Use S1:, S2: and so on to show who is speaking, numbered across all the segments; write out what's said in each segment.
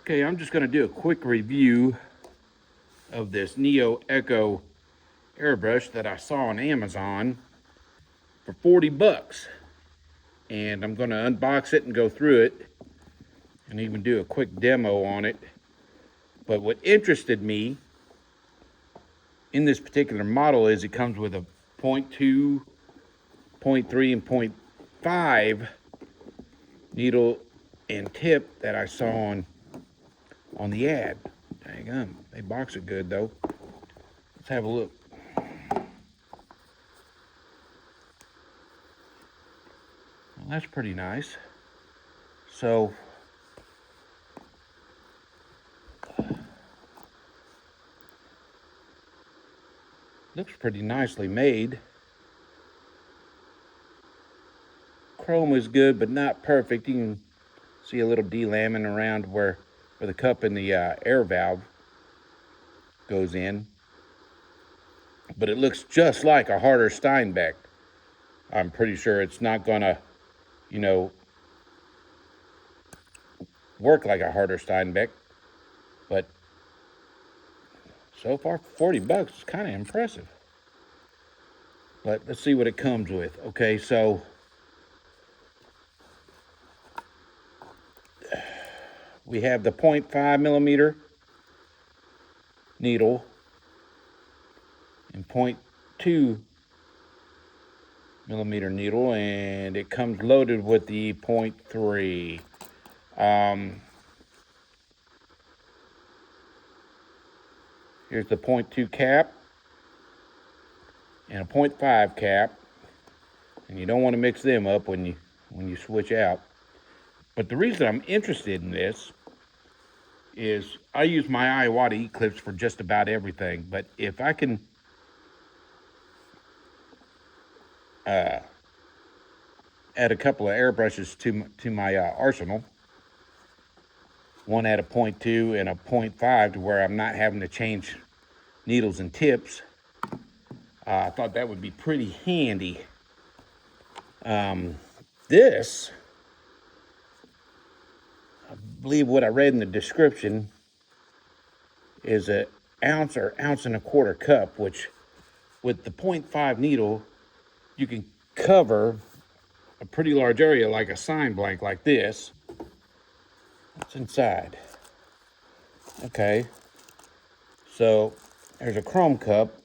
S1: Okay, I'm just going to do a quick review of this NEOECO airbrush that I saw on Amazon for 40 bucks. And I'm going to unbox it and go through it and even do a quick demo on it. But what interested me in this particular model is it comes with a 0.2, 0.3, and 0.5 needle and tip that I saw on the ad. Dang on, they box it good though. Let's have a look. Well, that's pretty nice. So looks pretty nicely made. Chrome is good, but not perfect. You can see a little delamming around where the cup and the air valve goes in. But it looks just like a harder Steinbeck. I'm pretty sure it's not gonna, work like a harder Steinbeck. But so far, 40 bucks is kind of impressive. But let's see what it comes with. Okay, so we have the 0.5 millimeter needle and 0.2 millimeter needle, and it comes loaded with the 0.3. Here's the 0.2 cap and a 0.5 cap, and you don't want to mix them up when you switch out. But the reason I'm interested in this is I use my Iwata E-clips for just about everything, but if I can add a couple of airbrushes to my arsenal, one at a 0.2 and a 0.5 to where I'm not having to change needles and tips, I thought that would be pretty handy. This, I believe what I read in the description, is an ounce or ounce and a quarter cup, which with the 0.5 needle, you can cover a pretty large area like a sign blank like this. What's inside? Okay, so there's a chrome cup.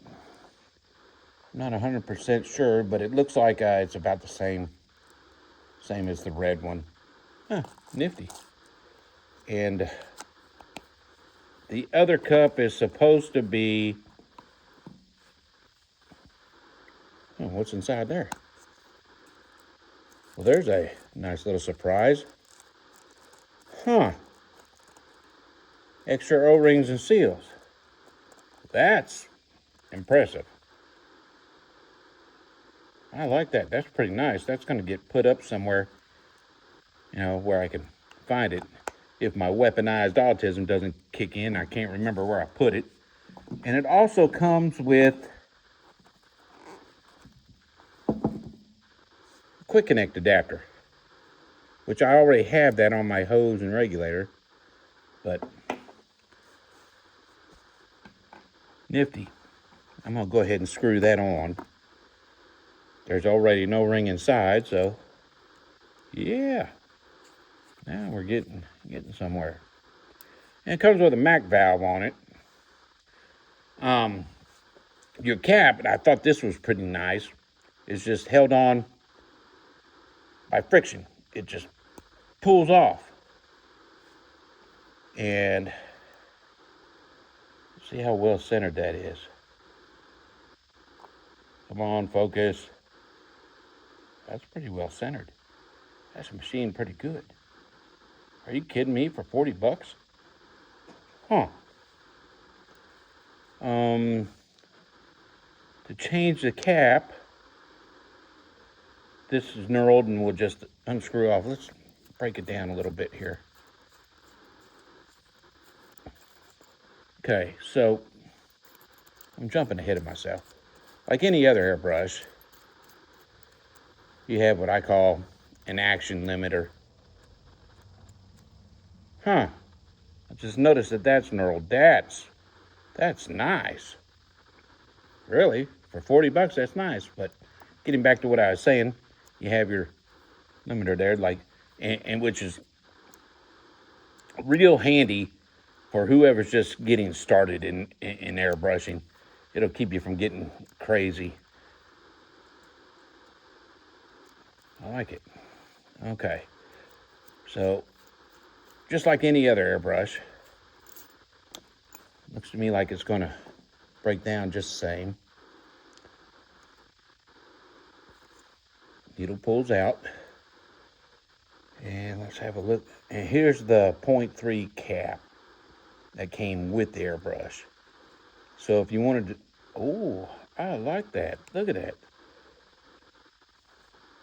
S1: I'm not 100% sure, but it looks like it's about the same as the red one. Huh, nifty. And the other cup is supposed to be, oh, what's inside there? Well, there's a nice little surprise. Huh. Extra O-rings and seals. That's impressive. I like that. That's pretty nice. That's going to get put up somewhere, where I can find it. If my weaponized autism doesn't kick in, I can't remember where I put it. And it also comes with a quick connect adapter, which I already have that on my hose and regulator, but nifty. I'm going to go ahead and screw that on. There's already no ring inside, so yeah. Now we're getting somewhere. And it comes with a MAC valve on it. Your cap, and I thought this was pretty nice, is just held on by friction. It just pulls off. And see how well centered that is. Come on, focus. That's pretty well centered. That's machined pretty good. Are you kidding me, for 40 bucks? Huh. To change the cap, this is knurled and we'll just unscrew off. Let's break it down a little bit here. Okay, so I'm jumping ahead of myself. Like any other airbrush, you have what I call an action limiter. Huh. Just notice that that's knurled. That's nice. Really, for 40 bucks, that's nice. But getting back to what I was saying, you have your limiter there, like, and which is real handy for whoever's just getting started in airbrushing. It'll keep you from getting crazy. I like it. Okay. So, just like any other airbrush, looks to me like it's going to break down just the same. Needle pulls out. And let's have a look. And here's the 0.3 cap that came with the airbrush. So if you wanted to, oh, I like that. Look at that.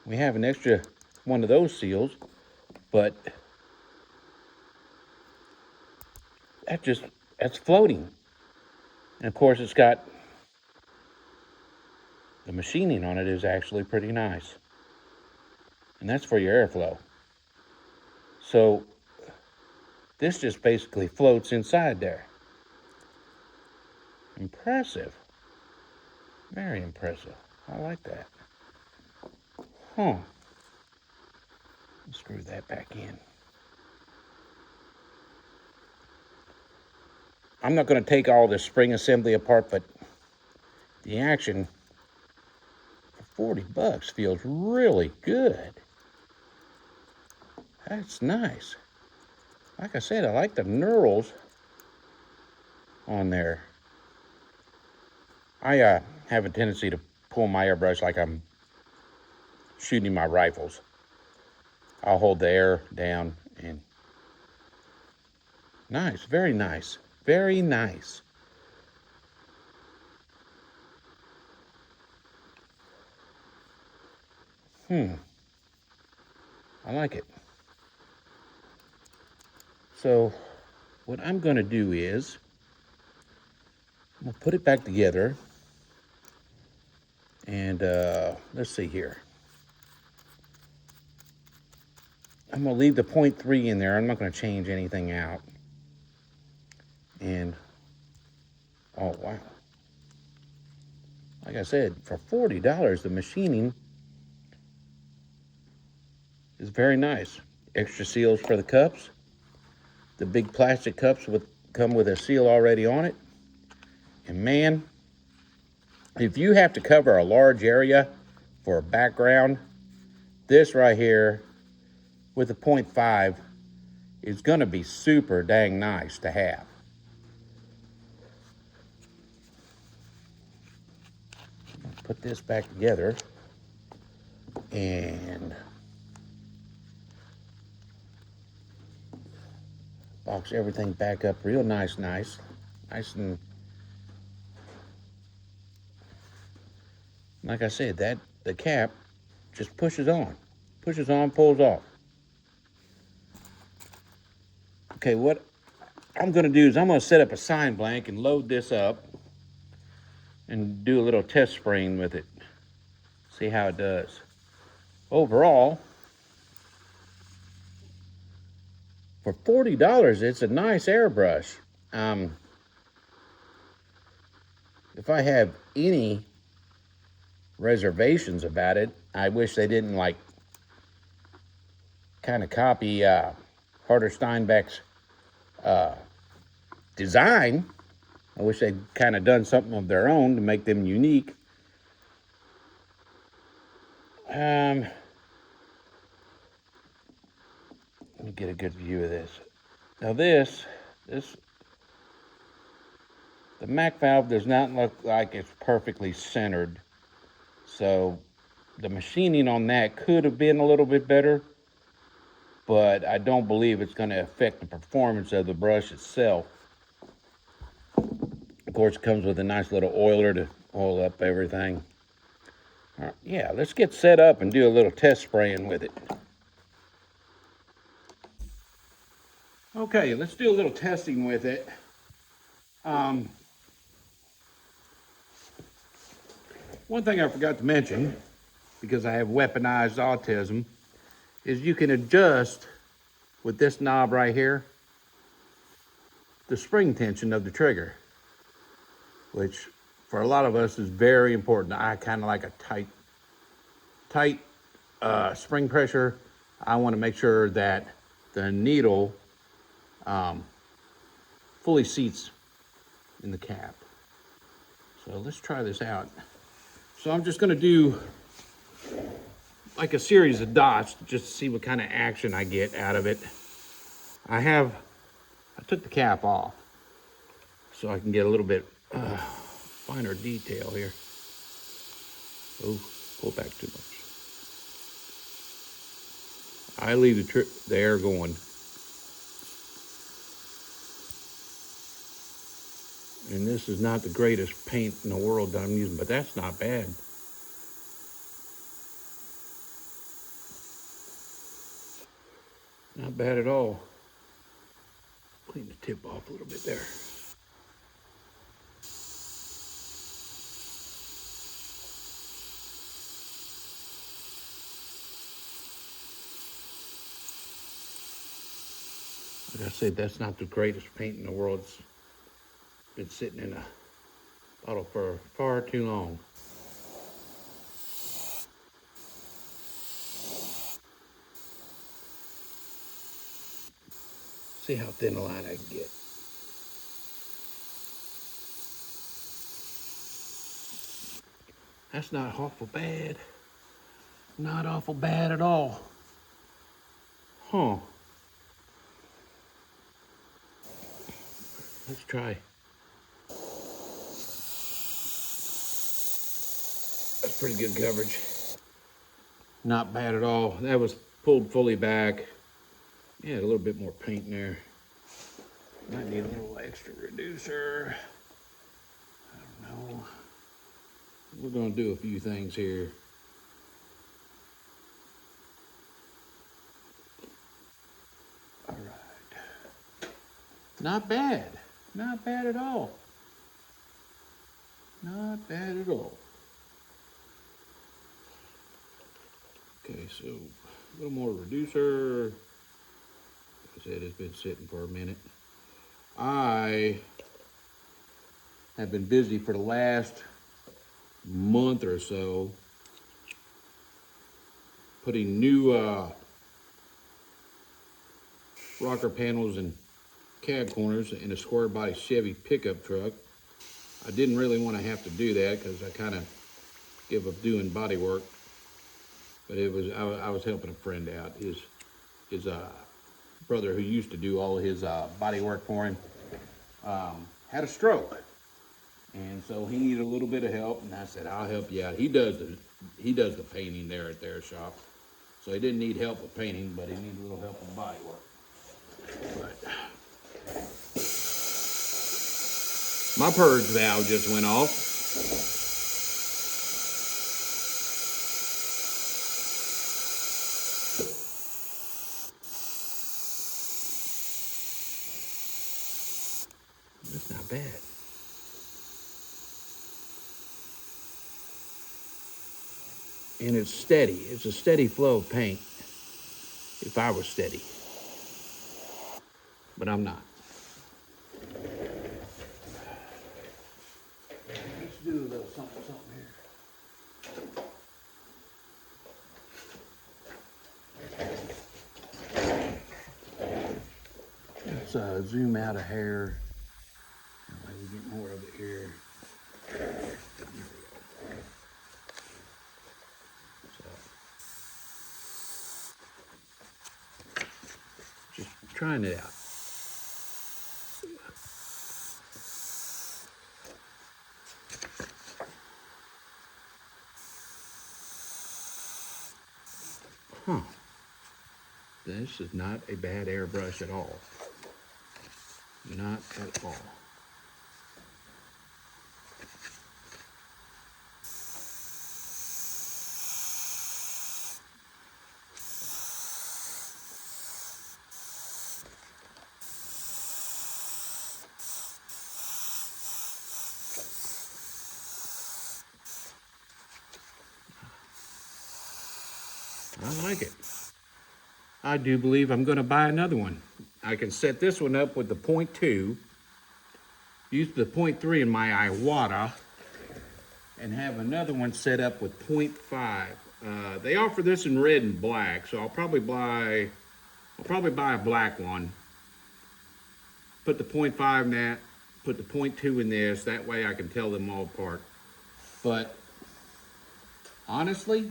S1: We have an extra one of those seals, but that's floating. And of course, it's got the machining on it is actually pretty nice. And that's for your airflow. So this just basically floats inside there. Impressive. Very impressive. I like that. Huh. Screw that back in. I'm not going to take all this spring assembly apart, but the action for 40 bucks feels really good. That's nice. Like I said, I like the knurls on there. I have a tendency to pull my airbrush like I'm shooting my rifles. I'll hold the air down and nice, very nice, very nice. I like it. So what I'm going to do is I'm going to put it back together. And let's see here. I'm going to leave the 0.3 in there. I'm not going to change anything out. And, oh, wow. Like I said, for $40, the machining is very nice. Extra seals for the cups. The big plastic cups come with a seal already on it. And man, if you have to cover a large area for a background, this right here with a 0.5 is going to be super dang nice to have. Put this back together and box everything back up real nice and like I said, that the cap just pushes on, pulls off. Okay, what I'm going to do is I'm going to set up a sign blank and load this up and do a little test spraying with it. See how it does. Overall, for $40, it's a nice airbrush. If I have any reservations about it, I wish they didn't like kind of copy Harder Steinbeck's design. I wish they'd kind of done something of their own to make them unique. Let me get a good view of this. Now the Mac valve does not look like it's perfectly centered. So the machining on that could have been a little bit better, but I don't believe it's going to affect the performance of the brush itself. Of course, it comes with a nice little oiler to oil up everything. All right, yeah, let's get set up and do a little test spraying with it. Okay, let's do a little testing with it. One thing I forgot to mention, because I have weaponized autism, is you can adjust with this knob right here the spring tension of the trigger, which for a lot of us is very important. I kind of like a tight spring pressure. I want to make sure that the needle fully seats in the cap. So let's try this out. So I'm just going to do like a series of dots just to see what kind of action I get out of it. I took the cap off so I can get a little bit finer detail here. Oh, pull back too much. I leave the air going. And this is not the greatest paint in the world that I'm using, but that's not bad. Not bad at all. Clean the tip off a little bit there. Like I said, that's not the greatest paint in the world. It's been sitting in a bottle for far too long. See how thin a line I can get. That's not awful bad. Not awful bad at all. Huh. Let's try. That's pretty good coverage. Not bad at all. That was pulled fully back. Yeah, a little bit more paint in there. Might need a little extra reducer. I don't know. We're gonna do a few things here. All right. Not bad. Not bad at all. Not bad at all. Okay, so a little more reducer. Like I said, it's been sitting for a minute. I have been busy for the last month or so putting new rocker panels and cab corners in a square body Chevy pickup truck. I didn't really want to have to do that because I kind of give up doing body work, but I was helping a friend out. His brother, who used to do all of his body work for him, had a stroke, and so he needed a little bit of help. And I said, I'll help you out. He does the painting there at their shop, so he didn't need help with painting, but he needed a little help with body work. But my purge valve just went off. That's not bad. And it's steady. It's a steady flow of paint. If I was steady. But I'm not. Let's do a little something here. Let's zoom out a hair. Maybe get more of it here. Just trying it out. Huh. This is not a bad airbrush at all. Not at all. I like it. I do believe I'm going to buy another one. I can set this one up with the 0.2 use the 0.3 in my Iwata and have another one set up with 0.5. They offer this in red and black, so I'll probably buy a black one. Put the 0.5 in that, put the 0.2 in this, that way I can tell them all apart. But honestly,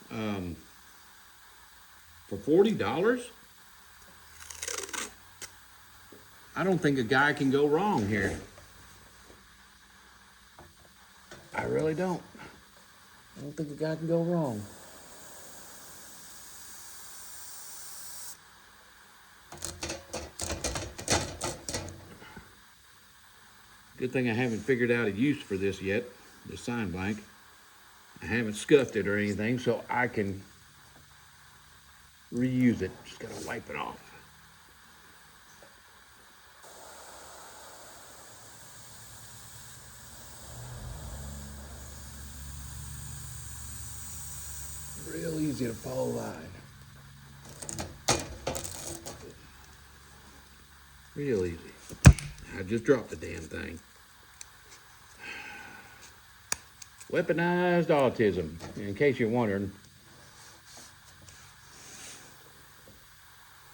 S1: for $40, I don't think a guy can go wrong here. I really don't. I don't think a guy can go wrong. Good thing I haven't figured out a use for this yet, the sign blank. I haven't scuffed it or anything, so I can reuse it. Just gotta wipe it off. Real easy to follow line. Real easy. I just dropped the damn thing. Weaponized autism, in case you're wondering.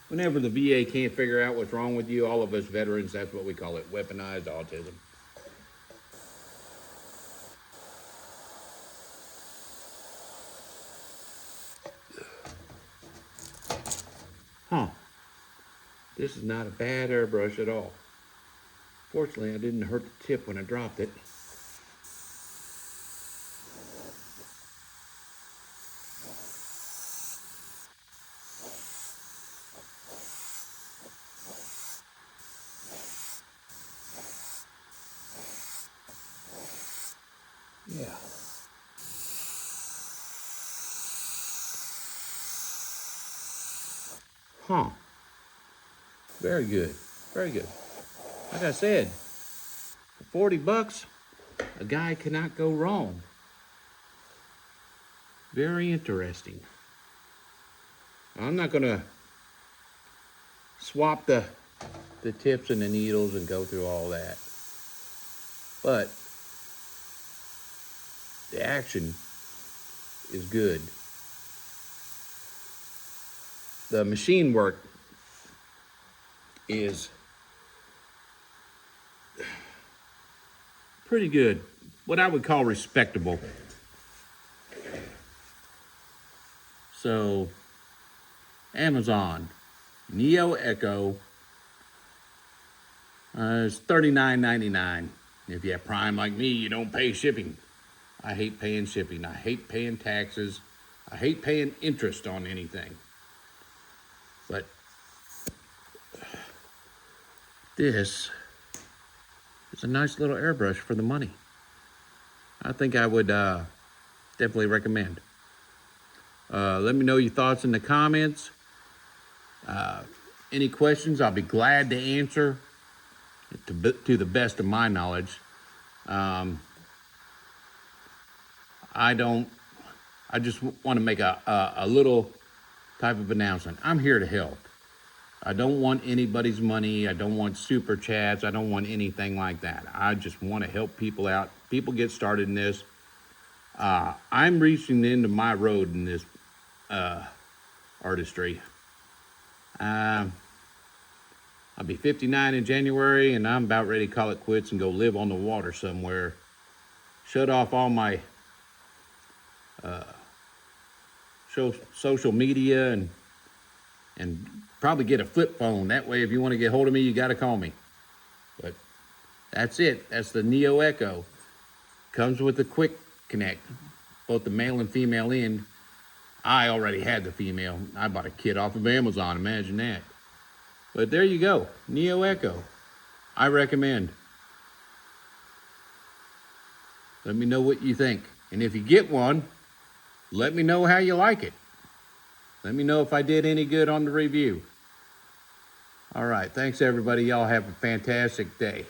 S1: Whenever the VA can't figure out what's wrong with you, all of us veterans, that's what we call it, weaponized autism. Huh. This is not a bad airbrush at all. Fortunately, I didn't hurt the tip when I dropped it. Yeah. Huh. Very good. Very good. Like I said, for 40 bucks, a guy cannot go wrong. Very interesting. I'm not gonna swap the tips and the needles and go through all that. But the action is good. The machine work is pretty good. What I would call respectable. So, Amazon, NEOECO, it's $39.99. If you have Prime like me, you don't pay shipping. I hate paying shipping. I hate paying taxes. I hate paying interest on anything. But this is a nice little airbrush for the money. I think I would definitely recommend. Let me know your thoughts in the comments. Any questions, I'll be glad to answer to the best of my knowledge. I just want to make a little type of announcement. I'm here to help. I don't want anybody's money. I don't want super chats. I don't want anything like that. I just want to help people out. People get started in this. I'm reaching the end of my road in this artistry. I'll be 59 in January, and I'm about ready to call it quits and go live on the water somewhere. Shut off all my social media and probably get a flip phone. That way, if you want to get hold of me, you got to call me. But that's it. That's the NEOECO. Comes with a quick connect, both the male and female end. I already had the female. I bought a kit off of Amazon. Imagine that. But there you go. NEOECO. I recommend. Let me know what you think. And if you get one, let me know how you like it. Let me know if I did any good on the review. All right. Thanks, everybody. Y'all have a fantastic day.